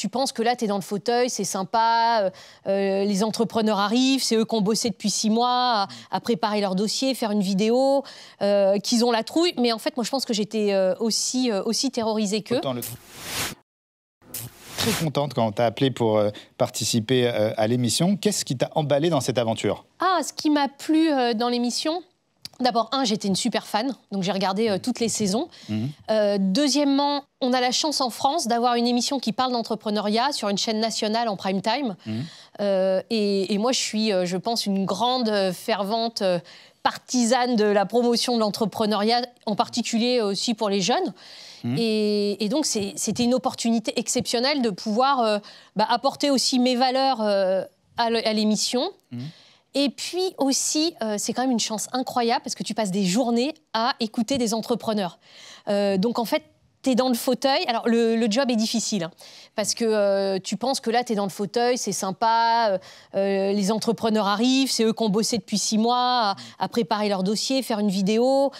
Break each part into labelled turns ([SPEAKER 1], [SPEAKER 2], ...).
[SPEAKER 1] tu penses que là, tu es dans le fauteuil, c'est sympa, les entrepreneurs arrivent, c'est eux qui ont bossé depuis 6 mois à préparer leur dossier, faire une vidéo, qu'ils ont la trouille. Mais en fait, moi, je pense que j'étais aussi terrorisée qu'eux.
[SPEAKER 2] Très contente quand on t'a appelé pour participer à l'émission. Qu'est-ce qui t'a emballé dans cette aventure?
[SPEAKER 1] Ce qui m'a plu dans l'émission, d'abord, j'étais une super fan, donc j'ai regardé toutes les saisons. Deuxièmement, on a la chance en France d'avoir une émission qui parle d'entrepreneuriat sur une chaîne nationale en prime time. Et moi, je suis, je pense, une grande fervente partisane de la promotion de l'entrepreneuriat, en particulier aussi pour les jeunes. Et donc, c'était une opportunité exceptionnelle de pouvoir apporter aussi mes valeurs à l'émission. Et puis aussi, c'est quand même une chance incroyable parce que tu passes des journées à écouter des entrepreneurs. Donc, en fait, tu es dans le fauteuil. Alors, le job est difficile parce que tu penses que là, tu es dans le fauteuil, c'est sympa, les entrepreneurs arrivent, c'est eux qui ont bossé depuis 6 mois à préparer leur dossier, faire une vidéo,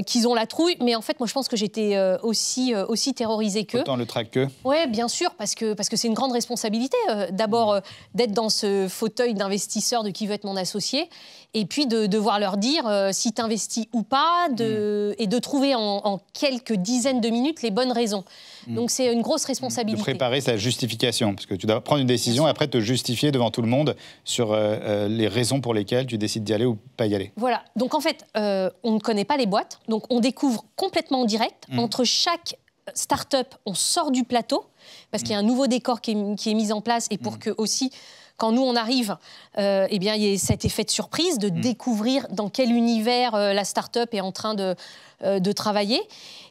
[SPEAKER 1] qu'ils ont la trouille. Mais en fait, moi, je pense que j'étais aussi terrorisée qu'eux.
[SPEAKER 2] Autant le trac qu'eux.
[SPEAKER 1] Oui, bien sûr, parce que c'est une grande responsabilité. D'abord, d'être dans ce fauteuil d'investisseur de qui veut être mon associé, et puis de devoir leur dire si tu investis ou pas, et de trouver en quelques dizaines de minutes les bonnes raisons. Donc, c'est une grosse responsabilité.
[SPEAKER 2] De préparer sa justification, parce que tu dois prendre une décision et après te justifier devant tout le monde sur les raisons pour lesquelles tu décides d'y aller ou pas y aller. Voilà.
[SPEAKER 1] Donc, en fait, on ne connaît pas les boîtes. Donc, on découvre complètement en direct. Entre chaque start-up, on sort du plateau, parce qu'il y a un nouveau décor qui est mis en place et pour que aussi, quand nous, on arrive, eh bien, il y ait cet effet de surprise, de découvrir dans quel univers la start-up est en train de travailler.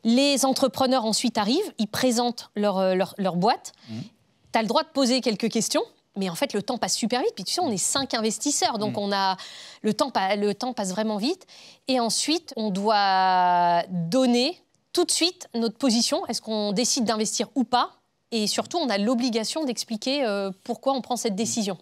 [SPEAKER 1] Les entrepreneurs ensuite arrivent, ils présentent leur boîte. Tu as le droit de poser quelques questions, mais en fait, le temps passe super vite. Puis tu sais, on est 5 investisseurs, donc le temps passe vraiment vite. Et ensuite, on doit donner tout de suite notre position. Est-ce qu'on décide d'investir ou pas? Et surtout, on a l'obligation d'expliquer pourquoi on prend cette décision.